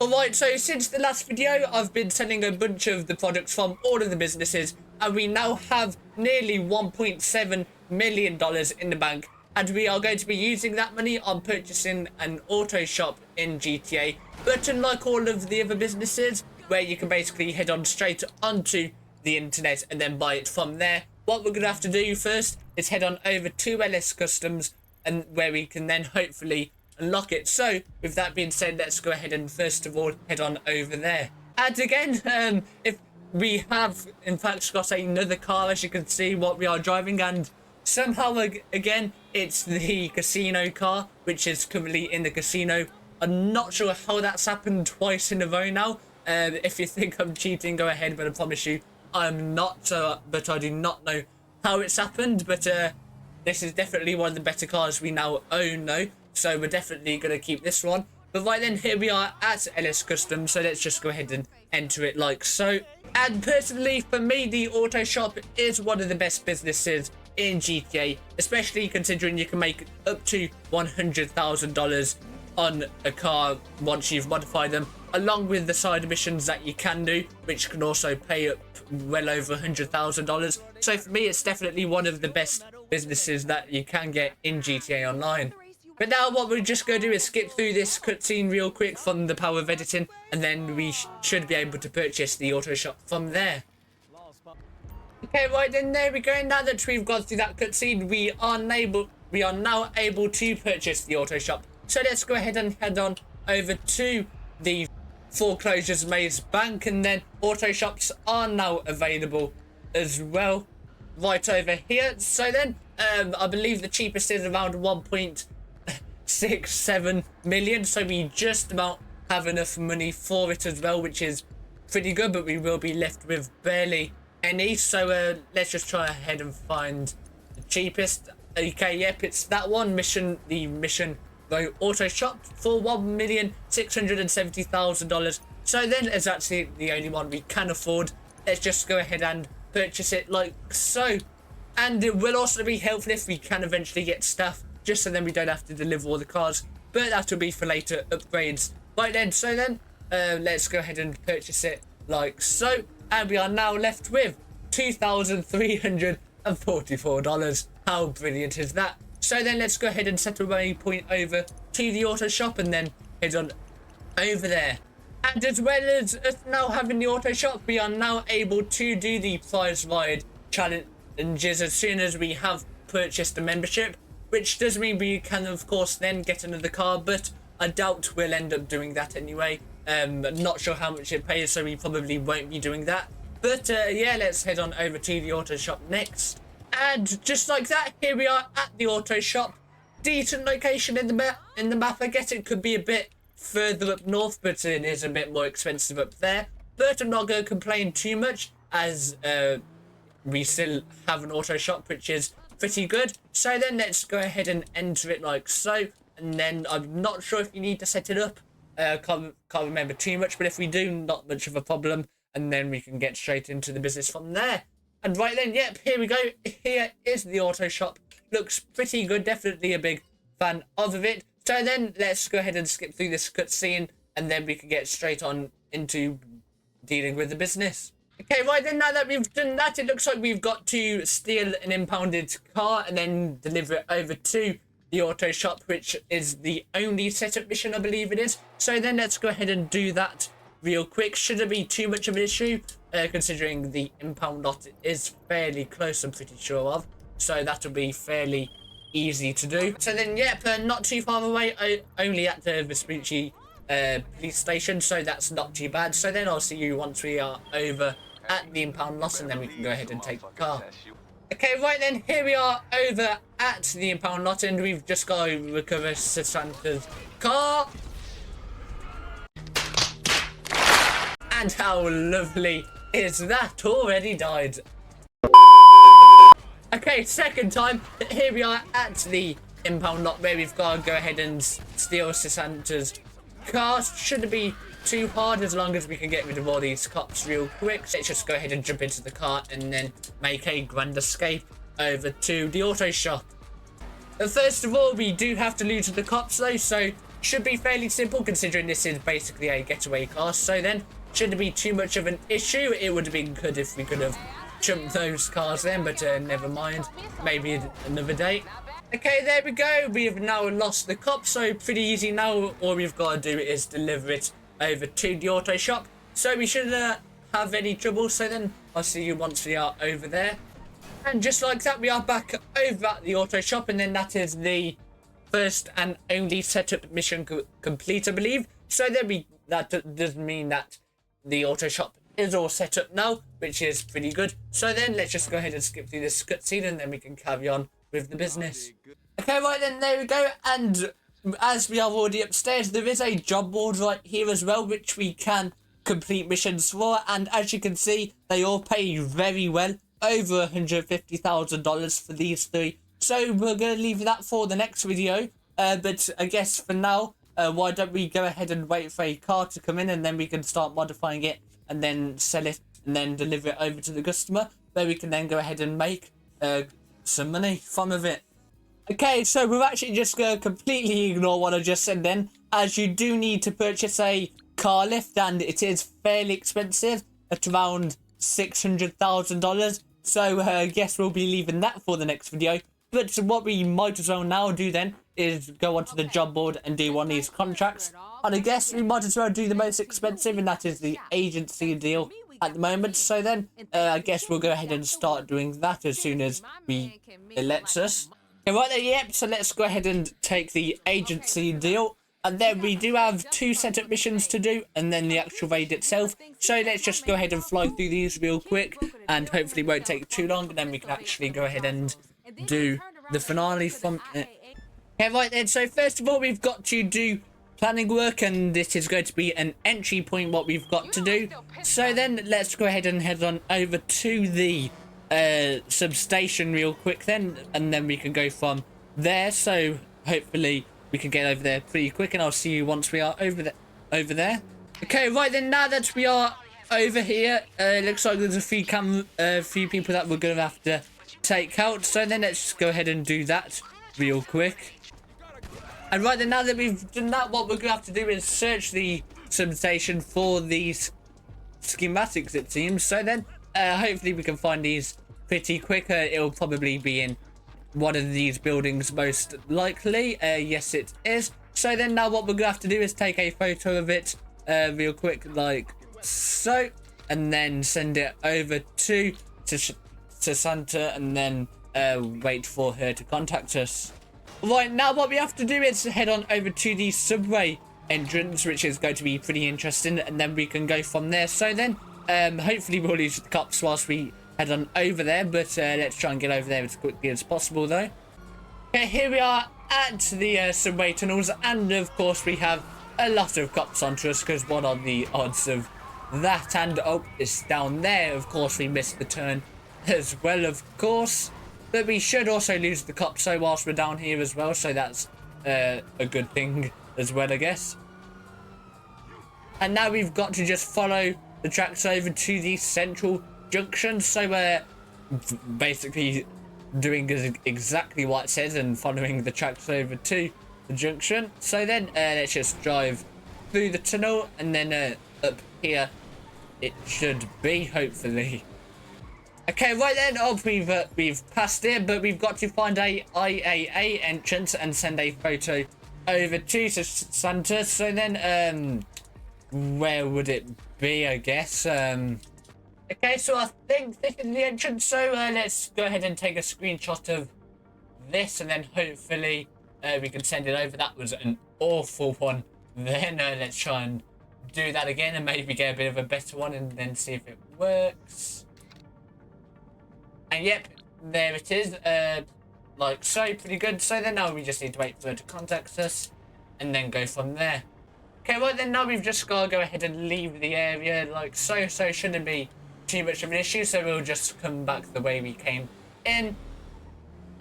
Alright, so since the last video, I've been selling a bunch of the products from all of the businesses, and we now have nearly $1.7 million in the bank, and we are going to be using that money on purchasing an auto shop in GTA. But unlike all of the other businesses, where you can basically head on straight onto the internet and then buy it from there, what we're going to have to do first is head on over to LS Customs, and where we can then hopefully unlock it. So with that being said, let's go ahead and first of all head on over there. And again, if we have in fact got another car, as you can see what we are driving, and somehow again it's the casino car which is currently in the casino. I'm not sure how that's happened twice in a row now. If you think I'm cheating, go ahead, but I promise you I'm not. But I do not know how it's happened, but this is definitely one of the better cars we now own though. So we're definitely going to keep this one. But right then, here we are at LS Customs. So let's just go ahead and enter it like so. And personally, for me, the auto shop is one of the best businesses in GTA. Especially considering you can make up to $100,000 on a car once you've modified them. Along with the side missions that you can do, which can also pay up well over $100,000. So for me, it's definitely one of the best businesses that you can get in GTA Online. But now what we're just going to do is skip through this cutscene real quick from the power of editing, and then we should be able to purchase the auto shop from there. Okay, right then, there we go. Now that we've gone through that cutscene, we are now able to purchase the auto shop. So let's go ahead and head on over to the Foreclosures Maze Bank, and then auto shops are now available as well right over here. So then I believe the cheapest is around 1.67 million, so we just about have enough money for it as well, which is pretty good, but we will be left with barely any. So let's just try ahead and find the cheapest. Okay, yep, it's that one, the Mission Row auto shop for $1,670,000. So then it's actually the only one we can afford. Let's just go ahead and purchase it like so. And it will also be helpful if we can eventually get staff, just so then we don't have to deliver all the cars, but that will be for later upgrades. Right then, so then let's go ahead and purchase it like so, and we are now left with $2,344. How brilliant is that? So then let's go ahead and set a waypoint over to the auto shop and then head on over there. And as well as us now having the auto shop, we are now able to do the prize ride challenges as soon as we have purchased a membership, which does mean we can of course then get another car, but I doubt we'll end up doing that anyway. Not sure how much it pays, so we probably won't be doing that. But yeah, let's head on over to the auto shop next. And just like that, here we are at the auto shop. Decent location in the map. I guess it could be a bit further up north, but it is a bit more expensive up there. But I'm not going to complain too much, as we still have an auto shop, which is pretty good. So then let's go ahead and enter it like so. And then I'm not sure if you need to set it up. Can't remember too much, but if we do, not much of a problem. And then we can get straight into the business from there. And right then, yep, here we go. Here is the auto shop. Looks pretty good. Definitely a big fan of it. So then let's go ahead and skip through this cutscene, and then we can get straight on into dealing with the business. Okay, right then, now that we've done that, it looks like we've got to steal an impounded car and then deliver it over to the auto shop, which is the only setup mission, I believe it is. So then let's go ahead and do that real quick. Shouldn't be too much of an issue, considering the impound lot is fairly close, I'm pretty sure of. So that'll be fairly easy to do. So then, yep, not too far away, only at the Vespucci police station, so that's not too bad. So then I'll see you once we are over at the impound lot, and then we can go ahead and take the car. Okay, right then, here we are over at the impound lot, and we've just got to recover Santa's car. And how lovely is that? Already died. Okay, second time. Here we are at the impound lot, where we've got to go ahead and steal Santa's car. Shouldn't be too hard as long as we can get rid of all these cops real quick. Let's just go ahead and jump into the car and then make a grand escape over to the auto shop. First of all, we do have to lose the cops though, so should be fairly simple considering this is basically a getaway car. So then, shouldn't be too much of an issue. It would have been good if we could have jumped those cars then, but never mind. Maybe another day. Okay, there we go. We have now lost the cop, so pretty easy now. All we've got to do is deliver it over to the auto shop. So we shouldn't have any trouble. So then I'll see you once we are over there. And just like that, we are back over at the auto shop, and then that is the first and only setup mission complete, I believe. So then that does mean that the auto shop is all set up now, which is pretty good. So then let's just go ahead and skip through this cutscene, and then we can carry on with the business. Okay, right then, there we go. And as we are already upstairs, there is a job board right here as well, which we can complete missions for. And as you can see, they all pay very well, over $150,000 for these three. So we're going to leave that for the next video. But I guess for now, why don't we go ahead and wait for a car to come in, and then we can start modifying it and then sell it and then deliver it over to the customer, where we can then go ahead and make some money from it. Okay, so we're actually just going to completely ignore what I just said then, as you do need to purchase a car lift, and it is fairly expensive at around $600,000. So I guess we'll be leaving that for the next video. But what we might as well now do then is go onto the job board and do one of these contracts. And I guess we might as well do the most expensive, and that is the agency deal at the moment. So then I guess we'll go ahead and start doing that as soon as it lets us. Okay, right there, yep. So let's go ahead and take the agency deal. And then we do have 2 setup missions to do, and then the actual raid itself. So let's just go ahead and fly through these real quick, and hopefully it won't take too long, and then we can actually go ahead and do the finale from it. Okay, right then, so first of all, we've got to do planning work, and this is going to be an entry point, what we've got to do. So then let's go ahead and head on over to the substation real quick then, and then we can go from there. So hopefully we can get over there pretty quick, and I'll see you once we are over there. Okay, right then, now that we are over here, it looks like there's a few people that we're gonna have to take out. So then let's go ahead and do that real quick. And right then, now that we've done that, what we're gonna have to do is search the substation for these schematics, it seems. So then hopefully we can find these pretty quick. It'll probably be in one of these buildings most likely. Yes, it is. So then now what we're gonna have to do is take a photo of it real quick, like so, and then send it over to Santa, and then wait for her to contact us. Right, now what we have to do is head on over to the subway entrance, which is going to be pretty interesting, and then we can go from there. So then hopefully we'll lose the cops whilst we head on over there, but let's try and get over there as quickly as possible though. Okay, here we are at the subway tunnels, and of course we have a lot of cops onto us, because what are the odds of that? And oh, it's down there. Of course we missed the turn as well, of course, but we should also lose the cops so whilst we're down here as well, so that's a good thing as well, I guess. And now we've got to just follow the tracks over to the central junction. So we're basically doing exactly what it says and following the tracks over to the junction. So then let's just drive through the tunnel, and then up here it should be, hopefully. Okay, right then, we've passed it, but we've got to find a IAA entrance and send a photo over to Santa. So then where would it be, I guess? Okay, so I think this is the entrance, so let's go ahead and take a screenshot of this, and then hopefully we can send it over. That was an awful one. Then let's try and do that again, and maybe get a bit of a better one, and then see if it works. And yep, there it is, like so, pretty good. So then now we just need to wait for her to contact us, and then go from there. Okay, well then now we've just got to go ahead and leave the area like so, so it shouldn't be too much of an issue, so we'll just come back the way we came in.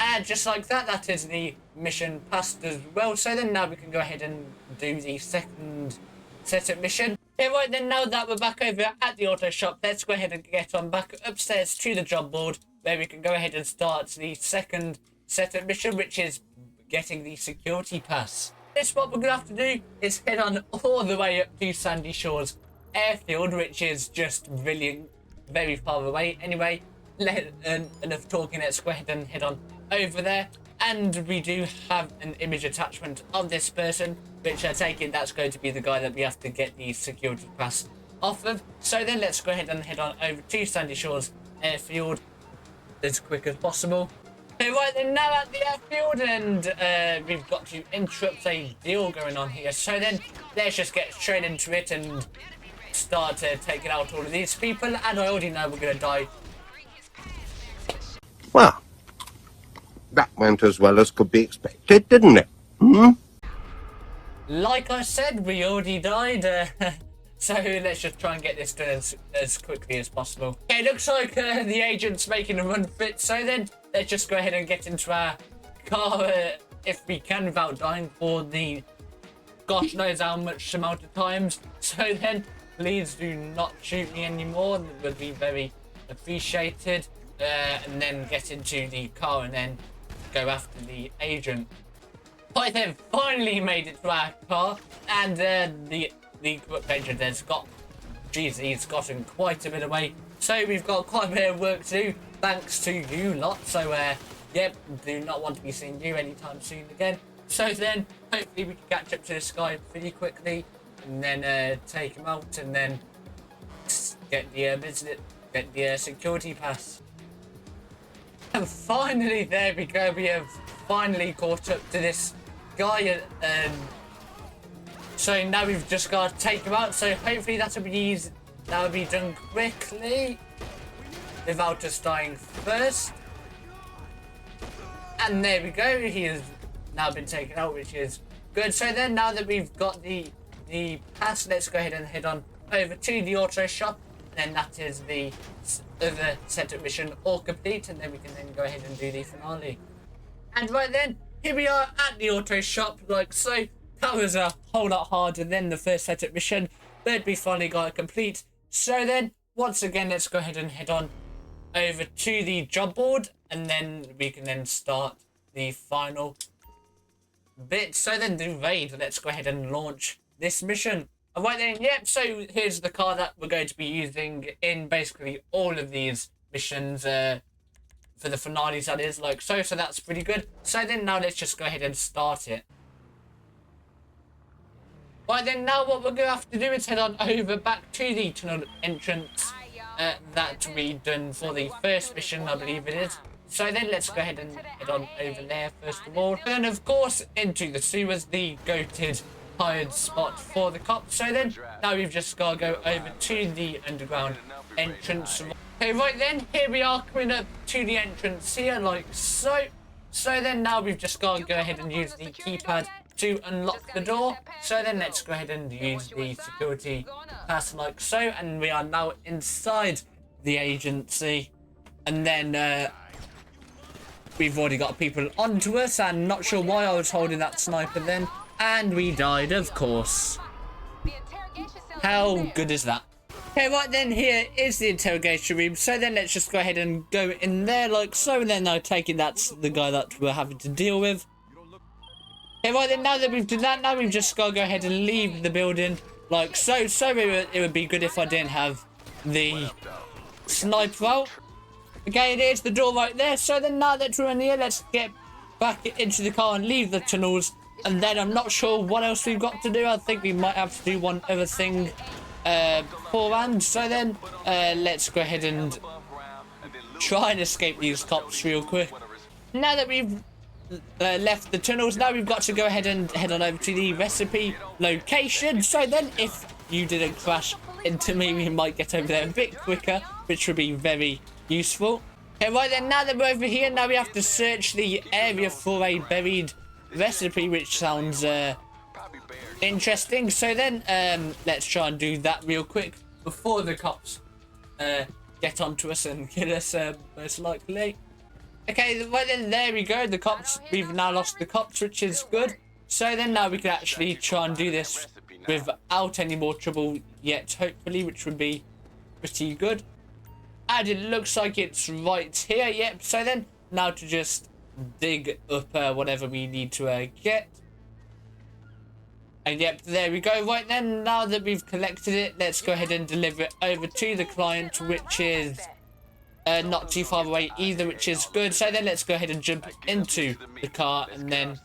And just like that, that is the mission passed as well. So then now we can go ahead and do the second setup mission. Okay, right then, now that we're back over at the auto shop, let's go ahead and get on back upstairs to the job board, where we can go ahead and start the second setup mission, which is getting the security pass. this, what we're gonna have to do is head on all the way up to Sandy Shores Airfield, which is just really very far away. Anyway, enough talking, let's go ahead and head on over there. And we do have an image attachment of this person, which I take it that's going to be the guy that we have to get the security pass off of. So then let's go ahead and head on over to Sandy Shores Airfield as quick as possible. Okay, right then, now at the airfield, and we've got to interrupt a deal going on here. So then let's just get straight into it and start taking out all of these people. And I already know we're gonna die. Well, that went as well as could be expected, didn't it? Hmm? Like I said, we already died. So let's just try and get this done as quickly as possible. Okay, looks like the agent's making a run for it. So then let's just go ahead and get into our car if we can without dying for the gosh knows how much amount of times. So then please do not shoot me anymore. That would be very appreciated. And then get into the car and then go after the agent. I then finally made it to our car, and the agent has got, geez, he's gotten quite a bit away. So we've got quite a bit of work to do, thanks to you lot. So yep, do not want to be seeing you anytime soon again. So then hopefully we can catch up to this guy pretty quickly, and then take him out, and then get the security pass. And finally, there we go. We have finally caught up to this guy. So now we've just got to take him out. So hopefully that'll be easy. That'll be done quickly, without us dying first. And there we go. He has now been taken out, which is good. So then, now that we've got the pass, let's go ahead and head on over to the auto shop. Then that is the other setup mission all complete, and then we can then go ahead and do the finale. And right then, here we are at the auto shop, like so. That was a whole lot harder than the first setup mission, but we finally got it complete. So then, once again, let's go ahead and head on over to the job board, and then we can then start the final bit. So then, the raid, let's go ahead and launch this mission. Right then, yep, so here's the car that we're going to be using in basically all of these missions, for the finales, that is, like so. So that's pretty good. So then now let's just go ahead and start it. Right then, now what we're going to have to do is head on over back to the tunnel entrance that we done for the first mission, I believe it is. So then let's go ahead and head on over there first of all. And of course, into the sewers, the goated hired spot for the cops. So then now we've just got to go over to the underground entrance. Okay, right then, here we are coming up to the entrance here, like so. So then now we've just got to go ahead and use the keypad to unlock the door. So then let's go ahead and use the security pass like so, and we are now inside the agency. And then we've already got people onto us, and not sure why I was holding that sniper then. And we died, of course. How good is that? Okay, right then, here is the interrogation room. So then let's just go ahead and go in there like so. And then I take it that's the guy that we're having to deal with. Okay, right then, now that we've done that, now we've just got to go ahead and leave the building like so. So it would be good if I didn't have the sniper out. Okay, there's the door right there. So then now that we're in here, let's get back into the car and leave the tunnels. And then I'm not sure what else we've got to do. I think we might have to do one other thing beforehand. So then let's go ahead and try and escape these cops real quick. Now that we've left the tunnels, now we've got to go ahead and head on over to the recipe location. So then if you didn't crash into me, we might get over there a bit quicker, which would be very useful. Okay, right then, now that we're over here, now we have to search the area for a buried recipe, which sounds interesting. So then let's try and do that real quick before the cops get onto us and kill us, most likely. Okay, right then, there we go. The cops, we've now lost the cops, which is good. So then now we can actually try and do this without any more trouble yet, hopefully, which would be pretty good. And it looks like it's right here. Yep. So then now to just dig up whatever we need to get. And yep, there we go. Right then, now that we've collected it, let's go ahead and deliver it over to the client, which is not too far away either, which is good. So then let's go ahead and jump into the car and then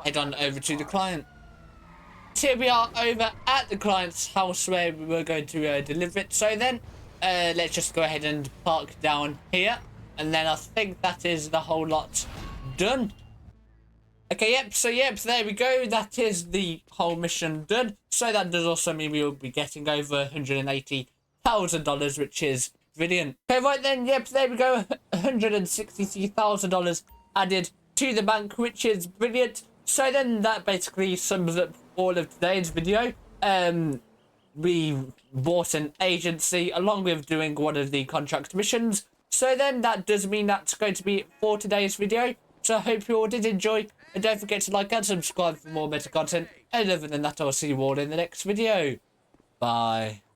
head on over to the client. Here we are over at the client's house where we were going to deliver it. So then let's just go ahead and park down here, and then I think that is the whole lot done. Okay, yep, there we go. That is the whole mission done. So that does also mean we will be getting over $180,000, which is brilliant. Okay, right then, yep, there we go. $163,000 added to the bank, which is brilliant. So then that basically sums up all of today's video. We bought an agency along with doing one of the contract missions. So then that does mean that's going to be it for today's video. So I hope you all did enjoy, and don't forget to like and subscribe for more better content. And other than that, I'll see you all in the next video. Bye.